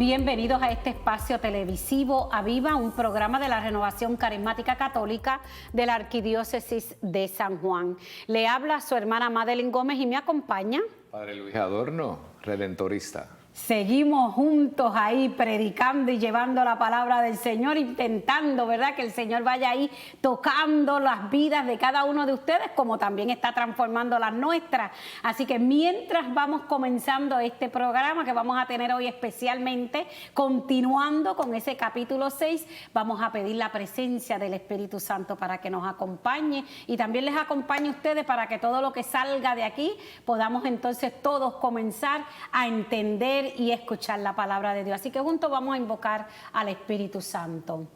Bienvenidos a este espacio televisivo Aviva, un programa de la Renovación Carismática Católica de la Arquidiócesis de San Juan. Le habla su hermana Madeline Gómez y me acompaña Padre Luis Adorno, redentorista. Seguimos juntos ahí predicando y llevando la palabra del Señor, intentando, ¿verdad?, que el Señor vaya ahí tocando las vidas de cada uno de ustedes, como también está transformando las nuestras. Así que mientras vamos comenzando este programa que vamos a tener hoy especialmente, continuando con ese capítulo 6, vamos a pedir la presencia del Espíritu Santo para que nos acompañe y también les acompañe a ustedes para que todo lo que salga de aquí podamos entonces todos comenzar a entender y escuchar la palabra de Dios. Así que juntos vamos a invocar al Espíritu Santo.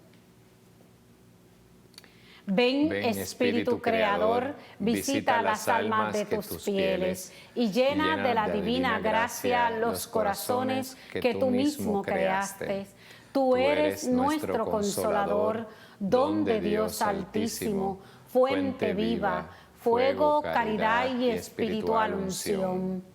Ven, Espíritu Creador, visita las almas de tus fieles y llena de la divina gracia los corazones que tú mismo creaste. Tú eres nuestro Consolador, don de Dios Altísimo, fuente viva, fuego, caridad y espiritual unción.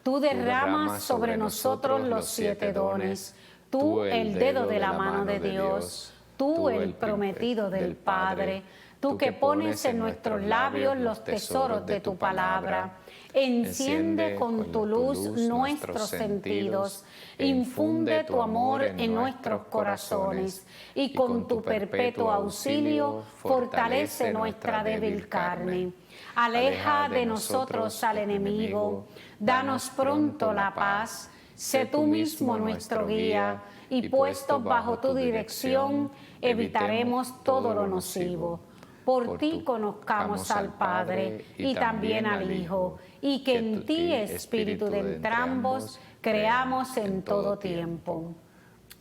Tú derramas sobre nosotros los 7 dones, tú el dedo de la mano de Dios, tú el prometido del Padre, tú que pones en nuestros labios los tesoros de tu palabra. Enciende con tu luz nuestros sentidos, infunde tu amor en nuestros corazones y con tu perpetuo auxilio fortalece nuestra débil carne. Aleja de nosotros al enemigo, danos pronto la paz, sé tú mismo nuestro guía, y puestos bajo tu dirección, evitaremos todo lo nocivo. Por ti conozcamos al Padre y también al Hijo, y que en ti, Espíritu de entrambos, creamos en todo tiempo.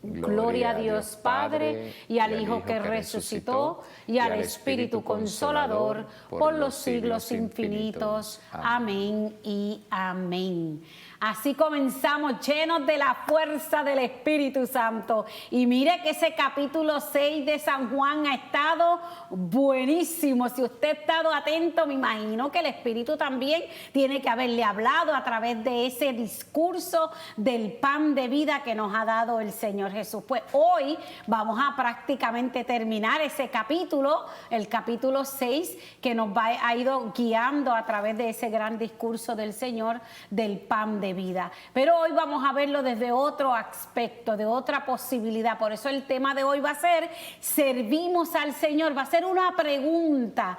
Gloria a Dios Padre, y al Hijo que resucitó, y al Espíritu Consolador, por los siglos infinitos. Amén y amén. Así comenzamos llenos de la fuerza del Espíritu Santo. Y mire que ese capítulo 6 de San Juan ha estado buenísimo. Si usted ha estado atento, me imagino que el Espíritu también tiene que haberle hablado a través de ese discurso del pan de vida que nos ha dado el Señor Jesús. Pues hoy vamos a prácticamente terminar ese capítulo, el capítulo 6, que ha ido guiando a través de ese gran discurso del Señor del pan de vida. Pero hoy vamos a verlo desde otro aspecto, de otra posibilidad. Por eso el tema de hoy va a ser: servimos al Señor. Va a ser una pregunta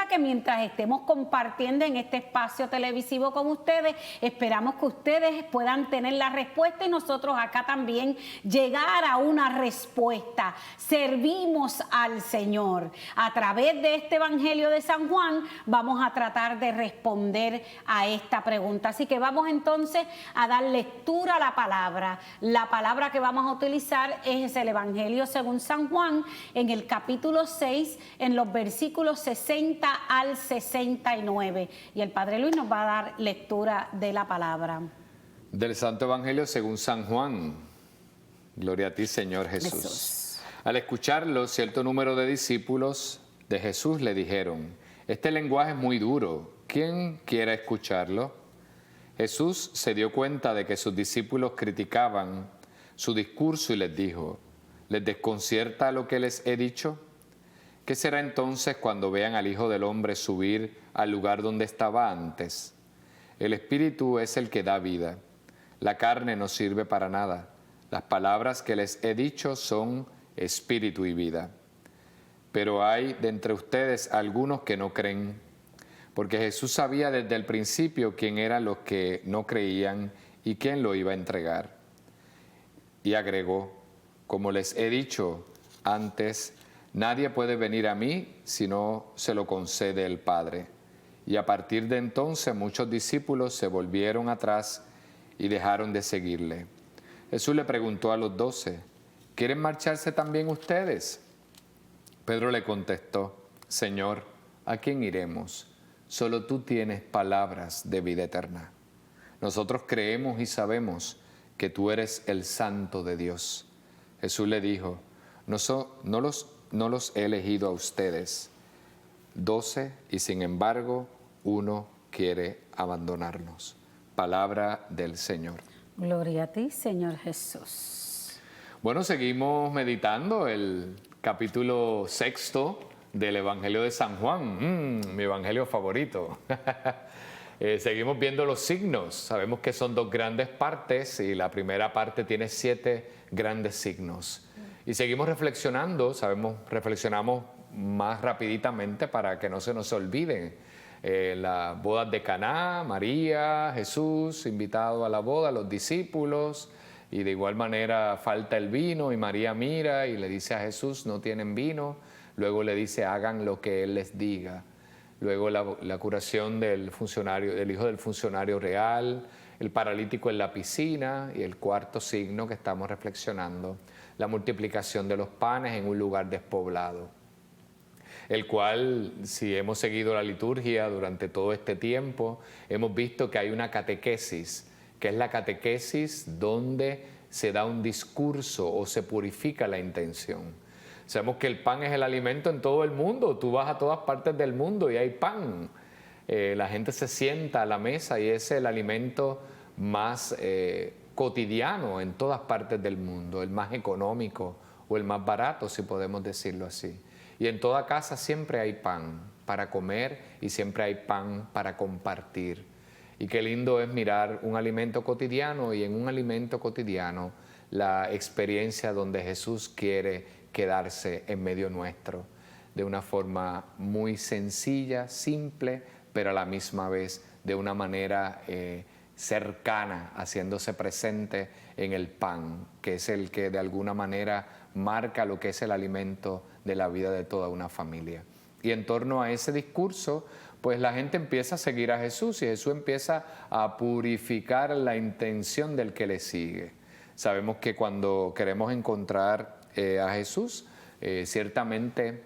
que mientras estemos compartiendo en este espacio televisivo con ustedes, esperamos que ustedes puedan tener la respuesta y nosotros acá también llegar a una respuesta. Servimos al Señor. A través de este Evangelio de San Juan vamos a tratar de responder a esta pregunta. Así que vamos entonces a dar lectura a la palabra. La palabra que vamos a utilizar es el Evangelio según San Juan, en el capítulo 6, en los versículos 60 al 69. Y el Padre Luis nos va a dar lectura de la palabra. Del Santo Evangelio según San Juan. Gloria a ti, Señor Jesús. Al escucharlo, cierto número de discípulos de Jesús le dijeron: este lenguaje es muy duro, ¿quién quiera escucharlo? Jesús se dio cuenta de que sus discípulos criticaban su discurso y les dijo: ¿les desconcierta lo que les he dicho? ¿Qué será entonces cuando vean al Hijo del Hombre subir al lugar donde estaba antes? El Espíritu es el que da vida, la carne no sirve para nada. Las palabras que les he dicho son espíritu y vida. Pero hay de entre ustedes algunos que no creen, porque Jesús sabía desde el principio quién eran los que no creían y quién lo iba a entregar. Y agregó: como les he dicho antes, nadie puede venir a mí si no se lo concede el Padre. Y a partir de entonces muchos discípulos se volvieron atrás y dejaron de seguirle. Jesús le preguntó a los 12: ¿quieren marcharse también ustedes? Pedro le contestó: Señor, ¿a quién iremos? Solo tú tienes palabras de vida eterna. Nosotros creemos y sabemos que tú eres el Santo de Dios. Jesús le dijo: no los he elegido a ustedes, 12, y sin embargo uno quiere abandonarnos. Palabra del Señor. Gloria a ti, Señor Jesús. Bueno, seguimos meditando el capítulo 6 del Evangelio de San Juan, mi evangelio favorito. Seguimos viendo los signos. Sabemos que son 2 grandes partes y la primera parte tiene 7 grandes signos. Y seguimos reflexionando, reflexionamos más rapiditamente para que no se nos olviden. Las bodas de Caná, María, Jesús, invitado a la boda, los discípulos, y de igual manera falta el vino y María mira y le dice a Jesús, no tienen vino, luego le dice, hagan lo que Él les diga. Luego la curación del hijo del funcionario real, el paralítico en la piscina y el cuarto signo que estamos reflexionando, la multiplicación de los panes en un lugar despoblado. El cual, si hemos seguido la liturgia durante todo este tiempo, hemos visto que hay una catequesis, que es la catequesis donde se da un discurso o se purifica la intención. Sabemos que el pan es el alimento en todo el mundo, tú vas a todas partes del mundo y hay pan. La gente se sienta a la mesa y es el alimento más cotidiano en todas partes del mundo, el más económico o el más barato, si podemos decirlo así. Y en toda casa siempre hay pan para comer y siempre hay pan para compartir. Y qué lindo es mirar un alimento cotidiano y en un alimento cotidiano la experiencia donde Jesús quiere quedarse en medio nuestro de una forma muy sencilla, simple, pero a la misma vez de una manera cercana, haciéndose presente en el pan, que es el que de alguna manera marca lo que es el alimento de la vida de toda una familia. Y en torno a ese discurso, pues la gente empieza a seguir a Jesús y Jesús empieza a purificar la intención del que le sigue. Sabemos que cuando queremos encontrar a Jesús, ciertamente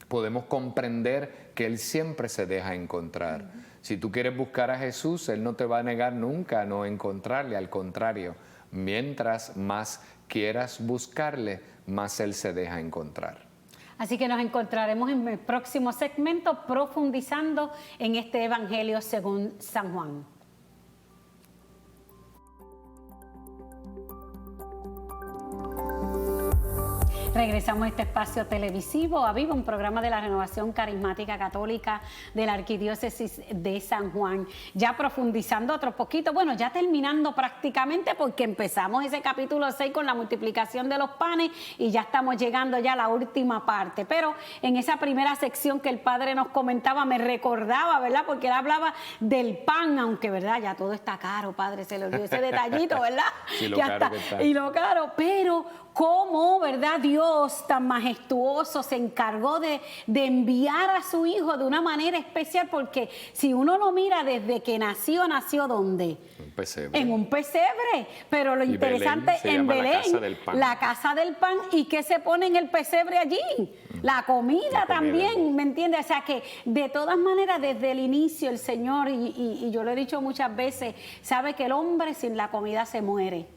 podemos comprender que Él siempre se deja encontrar. Si tú quieres buscar a Jesús, Él no te va a negar nunca a no encontrarle, al contrario, mientras más quieras buscarle, más Él se deja encontrar. Así que nos encontraremos en el próximo segmento profundizando en este Evangelio según San Juan. Regresamos a este espacio televisivo, a Viva, un programa de la Renovación Carismática Católica de la Arquidiócesis de San Juan. Ya profundizando otro poquito, bueno, ya terminando prácticamente porque empezamos ese capítulo 6 con la multiplicación de los panes y ya estamos llegando ya a la última parte. Pero en esa primera sección que el Padre nos comentaba, me recordaba, ¿verdad? Porque él hablaba del pan, aunque, ¿verdad? Ya todo está caro, Padre, se le olvidó ese detallito, ¿verdad? Sí, lo ya caro está. que está. Y lo caro, pero cómo, ¿verdad? Dios tan majestuoso se encargó de enviar a su Hijo de una manera especial, porque si uno lo mira desde que nació ¿dónde? Un pesebre. En un pesebre, pero lo Y interesante Belén en Belén, la casa del pan. la casa del pan, ¿y qué se pone en el pesebre allí? La comida también, ¿me entiendes? O sea que de todas maneras desde el inicio el Señor, y yo lo he dicho muchas veces, sabe que el hombre sin la comida se muere.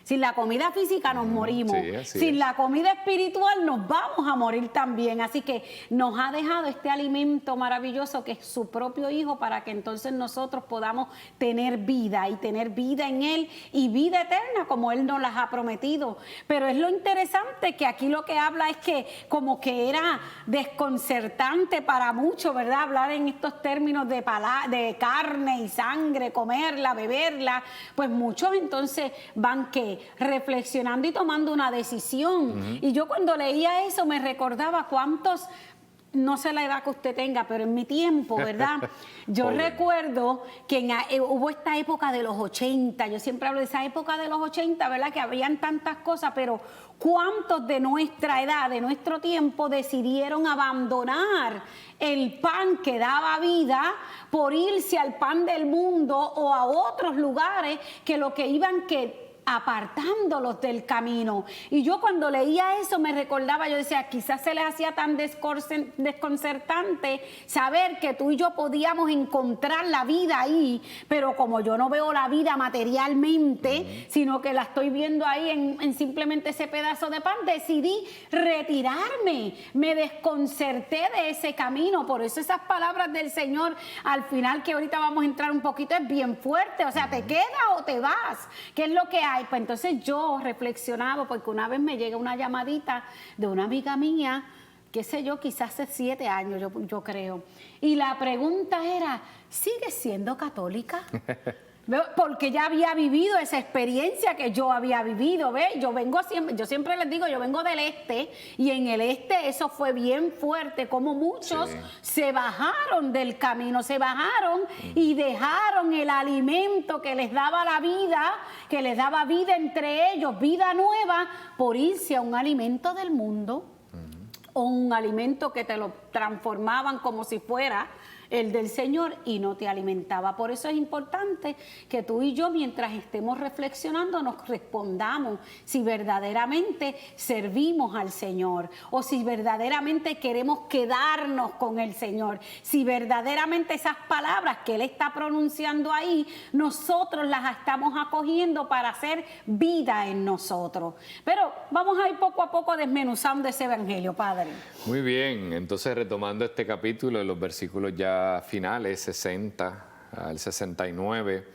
Sin la comida física nos morimos, sí, sin es. la comida espiritual nos vamos a morir también. Así que nos ha dejado este alimento maravilloso que es su propio Hijo para que entonces nosotros podamos tener vida y tener vida en Él y vida eterna como Él nos las ha prometido. Pero es lo interesante que aquí lo que habla es que como que era desconcertante para muchos, ¿verdad? Hablar en estos términos de carne y sangre, comerla, beberla, pues muchos entonces van que reflexionando y tomando una decisión. Y yo cuando leía eso me recordaba cuántos, no sé la edad que usted tenga, pero en mi tiempo, ¿verdad? Yo recuerdo que hubo esta época de los 80, yo siempre hablo de esa época de los 80, ¿verdad? Que habían tantas cosas, pero ¿cuántos de nuestra edad, de nuestro tiempo, decidieron abandonar el pan que daba vida por irse al pan del mundo o a otros lugares que lo que iban que apartándolos del camino. Y yo cuando leía eso me recordaba, yo decía, quizás se les hacía tan desconcertante saber que tú y yo podíamos encontrar la vida ahí, pero como yo no veo la vida materialmente, sino que la estoy viendo ahí en simplemente ese pedazo de pan, decidí retirarme, me desconcerté de ese camino. Por eso esas palabras del Señor al final, que ahorita vamos a entrar un poquito, es bien fuerte, o sea, ¿te quedas o te vas? ¿Qué es lo que hay? Pues entonces yo reflexionaba, porque una vez me llega una llamadita de una amiga mía, qué sé yo, quizás hace 7 años, yo creo, y la pregunta era, ¿sigues siendo católica? Porque ya había vivido esa experiencia que yo había vivido, ¿ves? Yo siempre les digo, yo vengo del este, y en el este eso fue bien fuerte, como muchos se bajaron del camino, se bajaron y dejaron el alimento que les daba la vida, que les daba vida entre ellos, vida nueva, por irse a un alimento del mundo, o un alimento que te lo transformaban como si fuera el del Señor y no te alimentaba. Por eso es importante que tú y yo, mientras estemos reflexionando, nos respondamos si verdaderamente servimos al Señor, o si verdaderamente queremos quedarnos con el Señor, si verdaderamente esas palabras que Él está pronunciando ahí, nosotros las estamos acogiendo para hacer vida en nosotros. Pero vamos a ir poco a poco desmenuzando ese evangelio, Padre. Muy bien, entonces retomando este capítulo, en los versículos ya finales, 60 al 69,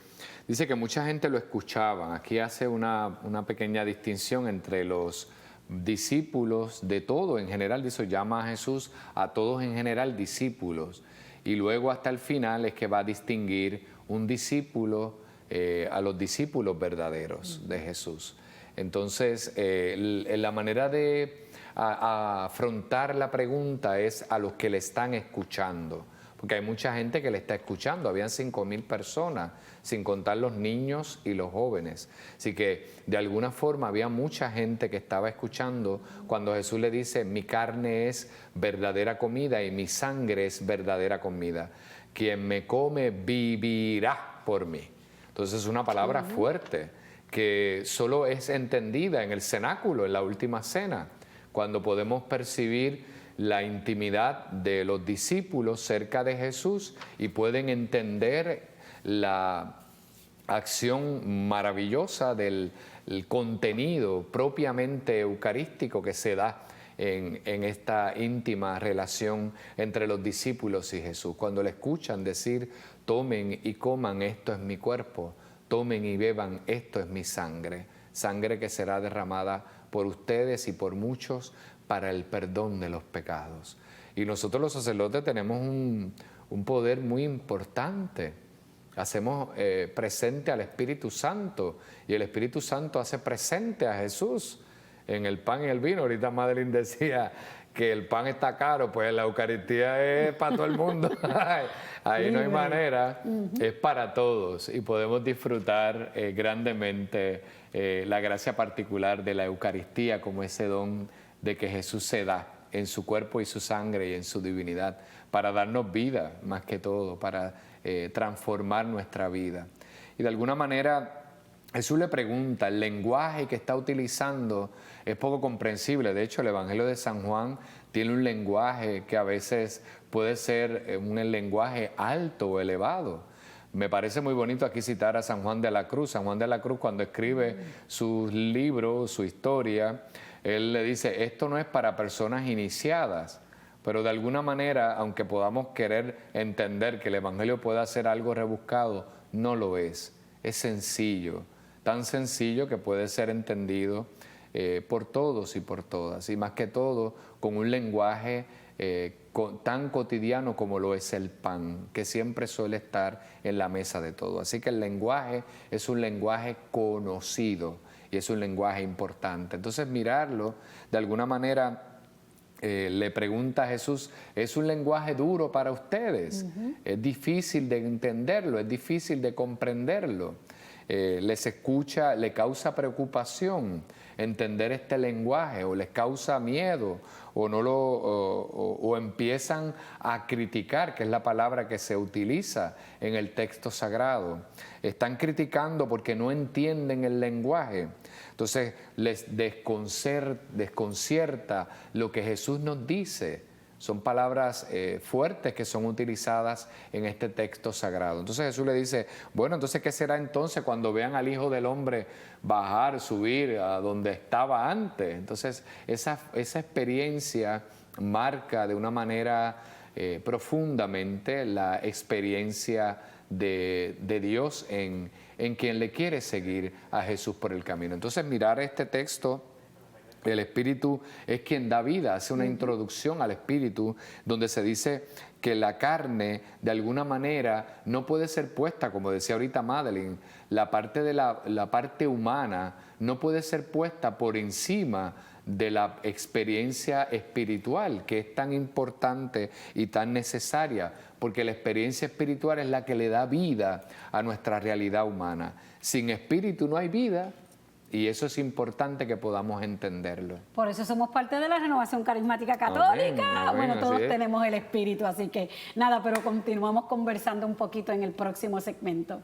dice que mucha gente lo escuchaba. Aquí hace una pequeña distinción entre los discípulos de todo en general, dice, llama a Jesús a todos en general discípulos, y luego hasta el final es que va a distinguir un discípulo a los discípulos verdaderos de Jesús. Entonces, la manera de afrontar la pregunta es a los que le están escuchando, porque hay mucha gente que le está escuchando. Habían 5,000 personas, sin contar los niños y los jóvenes. Así que de alguna forma había mucha gente que estaba escuchando cuando Jesús le dice, mi carne es verdadera comida y mi sangre es verdadera comida. Quien me come vivirá por mí. Entonces es una palabra fuerte que solo es entendida en el cenáculo, en la última cena, cuando podemos percibir la intimidad de los discípulos cerca de Jesús y pueden entender la acción maravillosa del contenido propiamente eucarístico que se da en esta íntima relación entre los discípulos y Jesús. Cuando le escuchan decir, tomen y coman, esto es mi cuerpo, tomen y beban, esto es mi sangre, sangre que será derramada por ustedes y por muchos para el perdón de los pecados. Y nosotros los sacerdotes tenemos un poder muy importante. Hacemos presente al Espíritu Santo, y el Espíritu Santo hace presente a Jesús en el pan y el vino. Ahorita Madeline decía que el pan está caro, pues la Eucaristía es para todo el mundo. Ahí no hay manera, es para todos, y podemos disfrutar grandemente la gracia particular de la Eucaristía como ese don de que Jesús se da en su cuerpo y su sangre y en su divinidad para darnos vida, más que todo, para transformar nuestra vida. Y de alguna manera Jesús le pregunta, el lenguaje que está utilizando es poco comprensible. De hecho, el Evangelio de San Juan tiene un lenguaje que a veces puede ser un lenguaje alto o elevado. Me parece muy bonito aquí citar a San Juan de la Cruz. San Juan de la Cruz, cuando escribe sus libros, su historia, él le dice, esto no es para personas iniciadas, pero de alguna manera, aunque podamos querer entender que el Evangelio pueda ser algo rebuscado, no lo es. Es sencillo, tan sencillo que puede ser entendido por todos y por todas, y más que todo con un lenguaje tan cotidiano como lo es el pan, que siempre suele estar en la mesa de todos. Así que el lenguaje es un lenguaje conocido y es un lenguaje importante. Entonces mirarlo, de alguna manera, le pregunta a Jesús, ¿es un lenguaje duro para ustedes? Es difícil de entenderlo, es difícil de comprenderlo. Les escucha, le causa preocupación. entender este lenguaje, o les causa miedo, o no o empiezan a criticar, que es la palabra que se utiliza en el texto sagrado. Están criticando porque no entienden el lenguaje. Entonces les desconcierta lo que Jesús nos dice. Son palabras fuertes que son utilizadas en este texto sagrado. Entonces Jesús le dice, bueno, entonces ¿qué será entonces cuando vean al Hijo del Hombre bajar, subir a donde estaba antes? Entonces esa experiencia marca de una manera profundamente la experiencia de Dios en quien le quiere seguir a Jesús por el camino. Entonces mirar este texto, el Espíritu es quien da vida, hace una introducción al Espíritu donde se dice que la carne de alguna manera no puede ser puesta, como decía ahorita Madeline, la parte humana no puede ser puesta por encima de la experiencia espiritual, que es tan importante y tan necesaria, porque la experiencia espiritual es la que le da vida a nuestra realidad humana. Sin espíritu no hay vida. Y eso es importante que podamos entenderlo. Por eso somos parte de la Renovación Carismática Católica. Amén, bueno, todos tenemos el Espíritu, así que nada, pero continuamos conversando un poquito en el próximo segmento.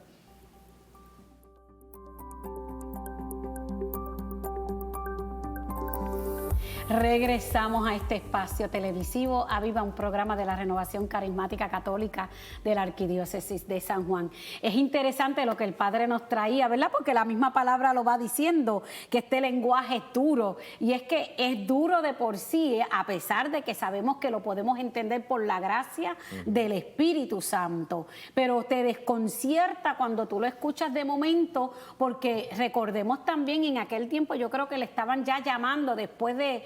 Regresamos a este espacio televisivo, a Viva, un programa de la Renovación Carismática Católica de la Arquidiócesis de San Juan. Es interesante lo que el Padre nos traía, ¿verdad? Porque la misma palabra lo va diciendo, que este lenguaje es duro, y es que es duro de por sí, a pesar de que sabemos que lo podemos entender por la gracia del Espíritu Santo, pero te desconcierta cuando tú lo escuchas de momento, porque recordemos también en aquel tiempo, yo creo que le estaban ya llamando después de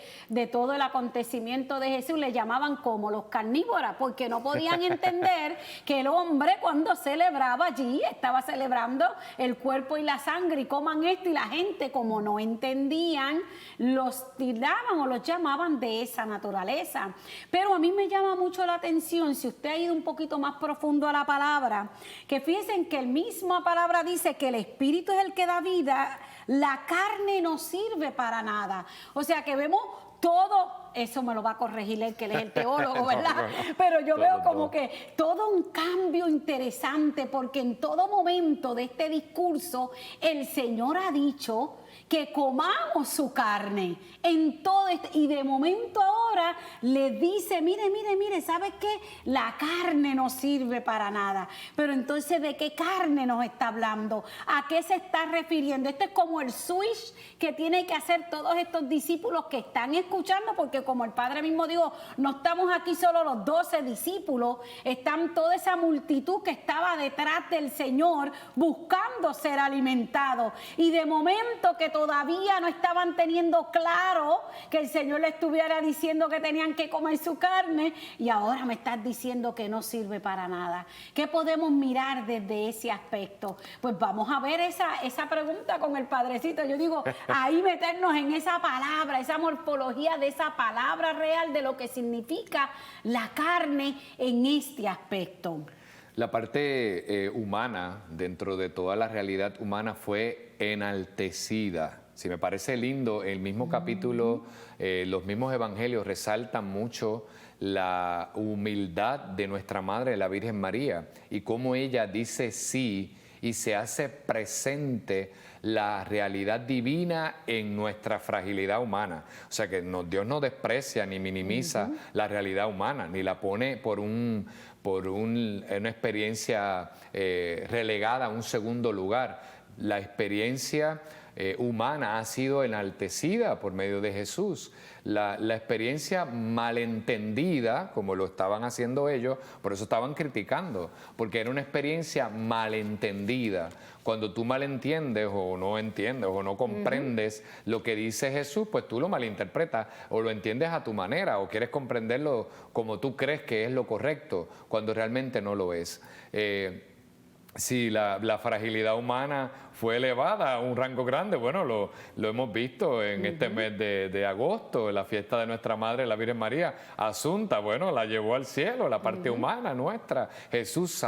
todo el acontecimiento de Jesús, le llamaban como los carnívoros, porque no podían entender que el hombre cuando celebraba allí, estaba celebrando el cuerpo y la sangre, y coman esto, y la gente como no entendían, los tiraban o los llamaban de esa naturaleza. Pero a mí me llama mucho la atención, si usted ha ido un poquito más profundo a la palabra, que fíjense que el misma palabra dice que el Espíritu es el que da vida, la carne no sirve para nada. O sea que vemos todo, eso me lo va a corregir él, que él es el teólogo, ¿verdad? Pero yo veo como que todo un cambio interesante, porque en todo momento de este discurso el Señor ha dicho que comamos su carne en todo y de momento ahora le dice, mire, ¿sabe qué? La carne no sirve para nada. Pero entonces, ¿de qué carne nos está hablando? ¿A qué se está refiriendo? Este es como el switch que tienen que hacer todos estos discípulos que están escuchando, porque como el Padre mismo dijo, no estamos aquí solo los 12 discípulos, están toda esa multitud que estaba detrás del Señor buscando ser alimentados, y de momento que todavía no estaban teniendo claro que el Señor le estuviera diciendo que tenían que comer su carne, y ahora me estás diciendo que no sirve para nada. ¿Qué podemos mirar desde ese aspecto? Pues vamos a ver esa pregunta con el Padrecito. Yo digo, ahí meternos en esa palabra, esa morfología de esa palabra real, de lo que significa la carne en este aspecto. La parte humana, dentro de toda la realidad humana, fue enaltecida. Si me parece lindo, el mismo capítulo, los mismos evangelios resaltan mucho la humildad de nuestra Madre, la Virgen María, y cómo ella dice sí y se hace presente la realidad divina en nuestra fragilidad humana. O sea que Dios no desprecia ni minimiza la realidad humana, ni la pone por una experiencia relegada a un segundo lugar. La experiencia humana ha sido enaltecida por medio de Jesús. La experiencia malentendida, como lo estaban haciendo ellos, por eso estaban criticando, porque era una experiencia malentendida. Cuando tú malentiendes o no entiendes o no comprendes lo que dice Jesús, pues tú lo malinterpretas o lo entiendes a tu manera o quieres comprenderlo como tú crees que es lo correcto, cuando realmente no lo es. si la fragilidad humana fue elevada a un rango grande, bueno, lo hemos visto en este mes de agosto, en la fiesta de nuestra Madre, la Virgen María. Asunta, bueno, la llevó al cielo, la parte humana nuestra. Jesús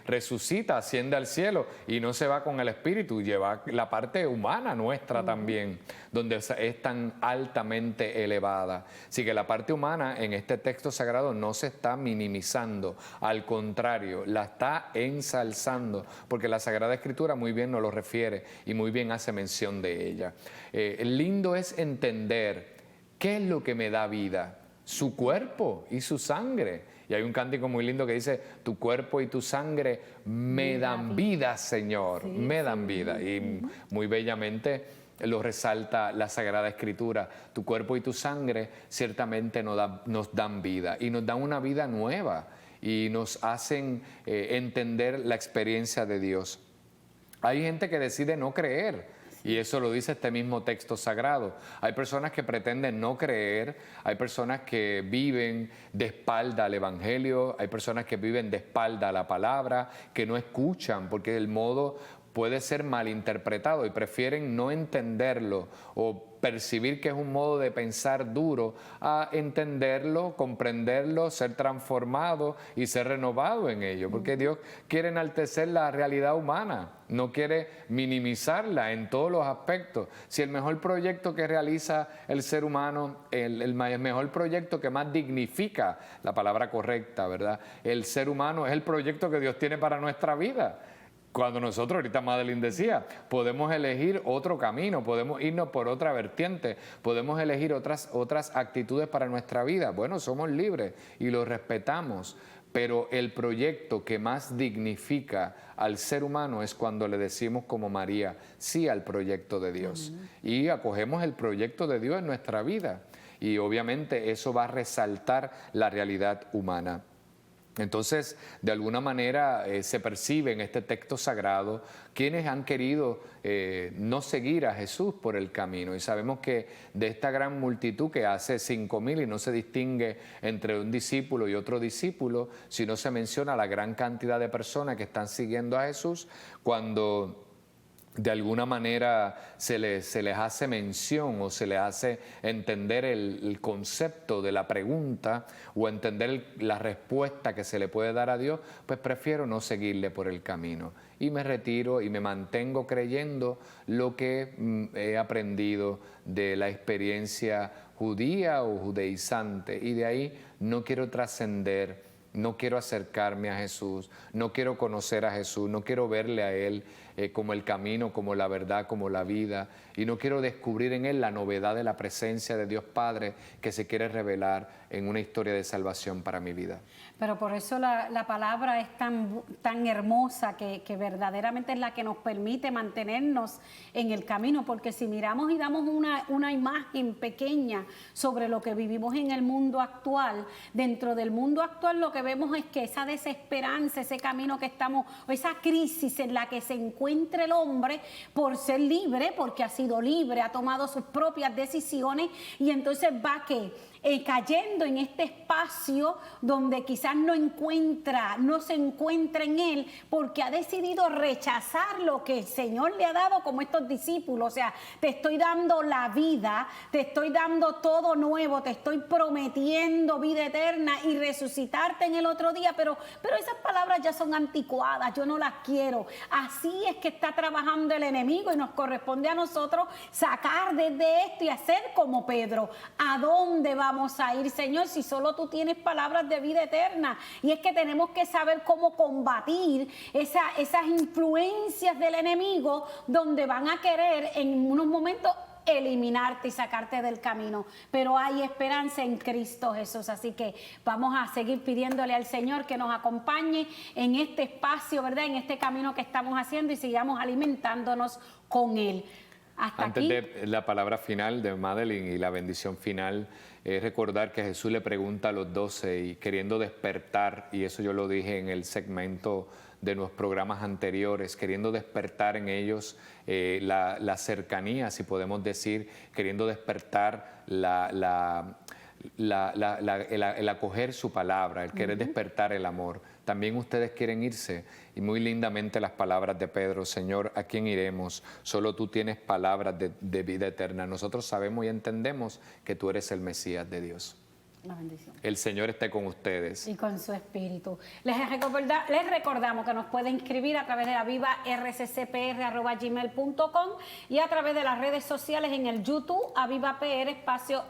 resucita, asciende al cielo y no se va con el Espíritu, lleva la parte humana nuestra también, donde es tan altamente elevada. Así que la parte humana en este texto sagrado no se está minimizando, al contrario, la está ensalzando, porque la Sagrada Escritura muy bien nos lo refiere y muy bien hace mención de ella. Lindo es entender qué es lo que me da vida, su cuerpo y su sangre. Y hay un cántico muy lindo que dice, tu cuerpo y tu sangre me dan vida, Señor, sí, me dan vida. Y muy bellamente lo resalta la Sagrada Escritura. Tu cuerpo y tu sangre ciertamente nos dan vida y nos dan una vida nueva y nos hacen entender la experiencia de Dios. Hay gente que decide no creer y eso lo dice este mismo texto sagrado. Hay personas que pretenden no creer, hay personas que viven de espalda al Evangelio, hay personas que viven de espalda a la palabra, que no escuchan porque el modo puede ser malinterpretado y prefieren no entenderlo o percibir que es un modo de pensar duro a entenderlo, comprenderlo, ser transformado y ser renovado en ello, porque Dios quiere enaltecer la realidad humana, no quiere minimizarla en todos los aspectos. Si el mejor proyecto que realiza el ser humano, el mejor proyecto que más dignifica, la palabra correcta, ¿verdad? El ser humano es el proyecto que Dios tiene para nuestra vida. Cuando nosotros, ahorita Madeline decía, podemos elegir otro camino, podemos irnos por otra vertiente, podemos elegir otras actitudes para nuestra vida. Bueno, somos libres y lo respetamos, pero el proyecto que más dignifica al ser humano es cuando le decimos como María, sí al proyecto de Dios. Y acogemos el proyecto de Dios en nuestra vida. Y obviamente eso va a resaltar la realidad humana. Entonces, de alguna manera se percibe en este texto sagrado quienes han querido no seguir a Jesús por el camino. Y sabemos que de esta gran multitud que hace 5,000 y no se distingue entre un discípulo y otro discípulo, sino se menciona la gran cantidad de personas que están siguiendo a Jesús, cuando de alguna manera se les hace mención o se les hace entender el concepto de la pregunta o entender la respuesta que se le puede dar a Dios, pues prefiero no seguirle por el camino y me retiro y me mantengo creyendo lo que he aprendido de la experiencia judía o judaizante, y de ahí no quiero trascender, no quiero acercarme a Jesús, no quiero conocer a Jesús, no quiero verle a Él como el camino, como la verdad, como la vida, y no quiero descubrir en Él la novedad de la presencia de Dios Padre que se quiere revelar en una historia de salvación para mi vida. Pero por eso la palabra es tan hermosa que verdaderamente es la que nos permite mantenernos en el camino, porque si miramos y damos una imagen pequeña sobre lo que vivimos en el mundo actual, dentro del mundo actual lo que vemos es que esa desesperanza, ese camino que estamos, o esa crisis en la que se encuentra el hombre por ser libre, porque ha sido libre, ha tomado sus propias decisiones y entonces va cayendo en este espacio donde quizás no se encuentra en él porque ha decidido rechazar lo que el Señor le ha dado, como estos discípulos. O sea, te estoy dando la vida, te estoy dando todo nuevo, te estoy prometiendo vida eterna y resucitarte en el otro día, pero esas palabras ya son anticuadas, yo no las quiero. Así es que está trabajando el enemigo y nos corresponde a nosotros sacar desde esto y hacer como Pedro. ¿A dónde vamos a ir, Señor, si solo tú tienes palabras de vida eterna? Y es que tenemos que saber cómo combatir esas influencias del enemigo donde van a querer en unos momentos eliminarte y sacarte del camino, pero hay esperanza en Cristo Jesús. Así que vamos a seguir pidiéndole al Señor que nos acompañe en este espacio, ¿verdad? En este camino que estamos haciendo y sigamos alimentándonos con Él. Antes de la palabra final de Madeline y la bendición final, recordar que Jesús le pregunta a los 12 y queriendo despertar, y eso yo lo dije en el segmento de los programas anteriores, queriendo despertar en ellos la cercanía, si podemos decir, queriendo despertar el acoger su palabra, el querer despertar el amor. También ustedes quieren irse. Y muy lindamente las palabras de Pedro: Señor, ¿a quién iremos? Solo tú tienes palabras de vida eterna. Nosotros sabemos y entendemos que tú eres el Mesías de Dios. La bendición. El Señor esté con ustedes. Y con su espíritu. Les recordamos que nos pueden inscribir a través de avivacccpr@gmail.com y a través de las redes sociales en el YouTube, AvivaPR,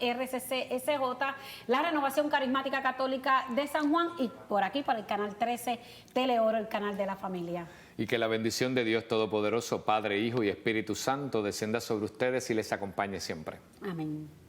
_RCCSJ, la Renovación Carismática Católica de San Juan, y por aquí, por el canal 13, Teleoro, el canal de la familia. Y que la bendición de Dios Todopoderoso, Padre, Hijo y Espíritu Santo, descienda sobre ustedes y les acompañe siempre. Amén.